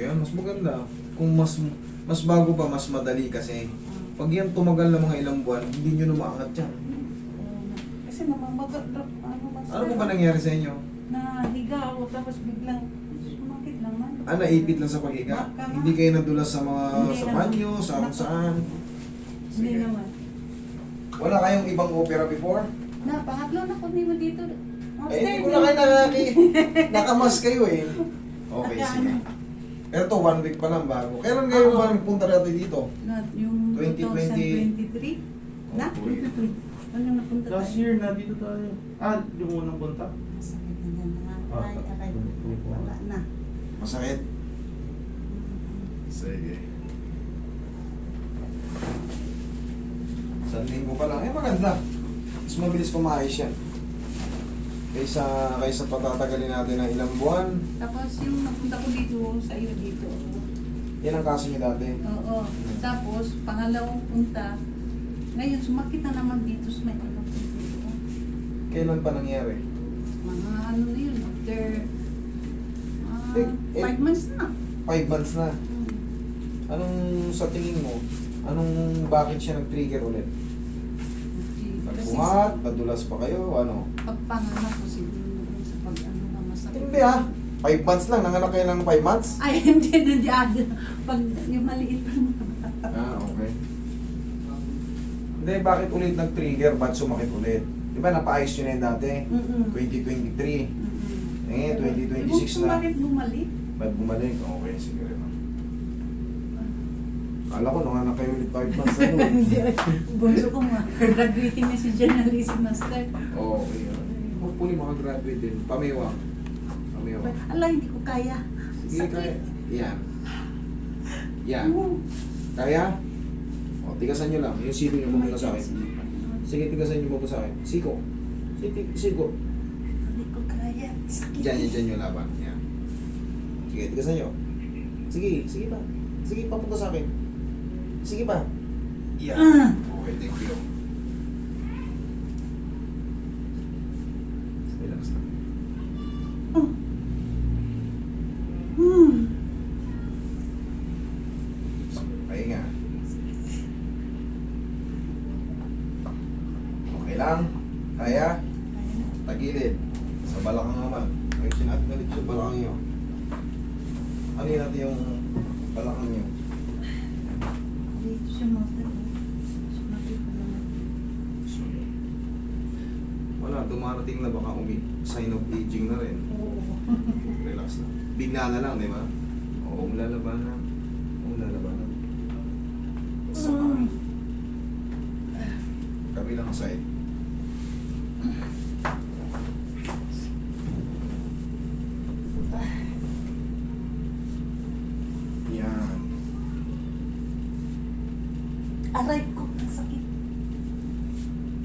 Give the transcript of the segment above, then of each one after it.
yan, mas maganda. Kung mas bago pa, mas madali kasi. Pag yan tumagal na mga ilang buwan, hindi nyo na maangat yan. Kasi namamagat, Ano po ba nangyari sa inyo? nahiga ako tapos biglang sumakit naman. Naipit lang sa paghiga? Baka. Hindi kayo nadulas sa mga Hindi sa naman. banyo, sa kung saan? Hindi naman. Wala kayong ibang opera before? Pangatlo na ko mo dito. Hindi ko na kayo nakamas kayo eh. Okay, sige. Pero to, 1 week pa lang bago. Kailan kayo ba nagpunta natin dito? Yung 2020. 2023. Na? Okay. Ano napunta tayo? Last year na dito tayo. Yung unang punta. Masakit na dyan na. Ay, wala na. Masakit? Sige. Sa linggo pa lang. Maganda. Mas mabilis pumayos yan. Kaysa patatagalin natin ng ilang buwan. Tapos yung napunta ko dito sa iyo dito. Yan ang kaso niyo dati. Oo. Tapos pangalawang punta, ngayon sumakit na naman dito sa may ano dito. Kailan pa nangyari? Mga ano na yun, after Eh, 5 months na. 5 months na. Anong sa tingin mo? Bakit siya nag-trigger ulit? Kasi Nagbuhat? Nadulas pa kayo? Ano? pagpanganak ko siguro sa pag ano na masakit. Hindi 5 months lang. Nanganak kayo ng 5 months? Ay, hindi na dyan. Pag yung maliit pa na. Okay. Hindi, bakit ulit nag-trigger? Ba't sumakit ulit? Di ba napaayos yun yun dati? 2023. Eh, 2026 na. Bakit bumalik? Ba't bumalik? Okay, sige rin. Kala ko, nanganak kayo ulit 5 months na yun. Bunso ko nga. Graduating na si journalism master. Okay. Hopefully makagraduate din. Pamiwang. Pamiwang. Ala, hindi ko kaya. Sige, Sakit. kaya. Yan. Yan. Kaya? O, tigasan nyo lang. Yung siko nyo pumunta sa akin. Sige, tigasan nyo pumunta sa akin. Siko. Siko. Hindi ko kaya. Sakit. Dyan yung laban. Yan. Sige, tigasan nyo. Sige pa. Sige, papunta sa akin. Sige pa. Yan. Okay, thank you. Relax na. Pahinga. Okay lang. Kaya? Tagilid. Sa balakang naman. Ay, sinatgalit sa balakang nyo. Ano yun natin yung balakang nyo? Dito siya master. Sumakit ko naman. Wala, dumarating na baka sign of aging na rin. Oo. Relax na. Bigla na lang, di ba? Oo, lalabanan. Sa kabilang side. Yan. Aray ko, ang sakit.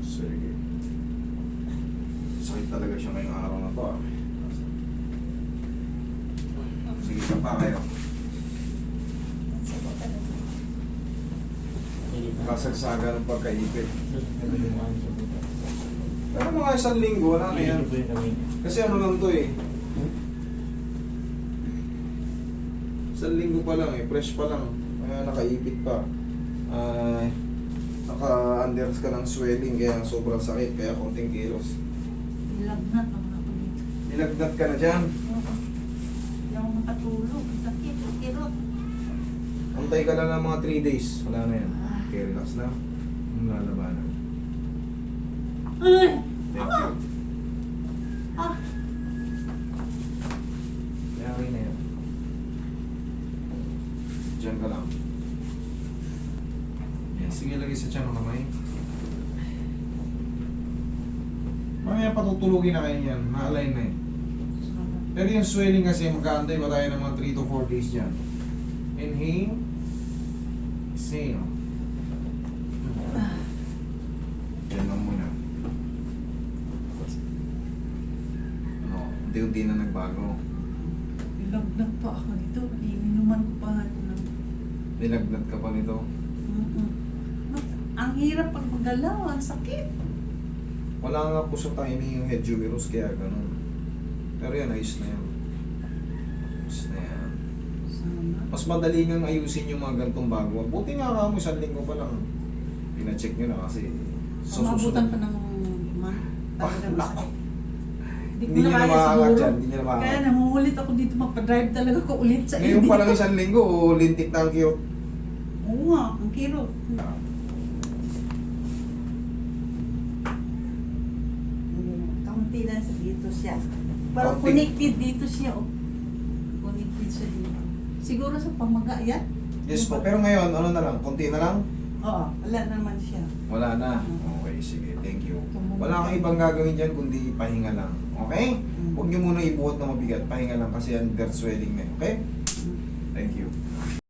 Sige. Sakit talaga siya ngayong araw na to. Sige, pa kayo. Ang sakit talaga. Kasagsaga ng pagkaipit. Pero mga 1 linggo, wala na yan. Kasi ano lang to eh. 1 linggo pa lang eh, fresh pa lang. Kaya nakaipit pa. Naka-unders ka ng swelling kaya sobrang sakit, kaya konting kilos. Nilagnat ang ako dito. Nilagnat ka na dyan. Oo. Hindi ako makatulog. Ang sakit, ang kirot. Antay ka lang ng mga 3 days. Wala na yan. Okay, relax na. Ang lalabanan. Thank you. Ah, Kaya okay na yan. Diyan ka lang. Yan, sige lagay sa tiyan ng kamay. Mamaya patutulugin na kayo yan. Ma-align na yun. Pero yung swelling kasi magkaantay ba tayo ng mga 3 to 4 days dyan. Inhale. Exhale. Diyan lang muna. Ano, unti-unti na nagbago. nilagnat pa ako dito. Ininuman ko pa ito ng... Nilagnat ka pa nito. Ang hirap pag magalaw, ang sakit. Wala nga po sa timing yung head humerus kaya ganun. Pero yan, ayos na yan. Ayos na yan. Sana. Mas madali nang ayusin yung mga gantong bago. Buti nga ka mo, 1 linggo pa lang. Pina-check nyo na kasi Umabutan pa ng man. Nako. Hindi Hindi ko nyo na na kaya makakat siguro. yan. Hindi nyo na Kaya makakat. nangungulit ako dito, magpa-drive talaga ko ulit sa Ngayon pa lang 1 linggo, lintik na ang kirot. Oo nga, ang kirot. Kaunti lang sa dito siya. Parang Kaunti. connected dito siya. Oh. Connected siya dito. Siguro sa pamaga yan? Yes po, pero ngayon, ano na lang, konti na lang? Oo, wala naman siya. Wala na. Okay, sige, thank you. Wala kang ibang gagawin dyan kundi pahinga lang. Okay? Huwag nyo muna ibuhat na mabigat. Pahinga lang kasi yan, dirt swelling na. Okay? Thank you.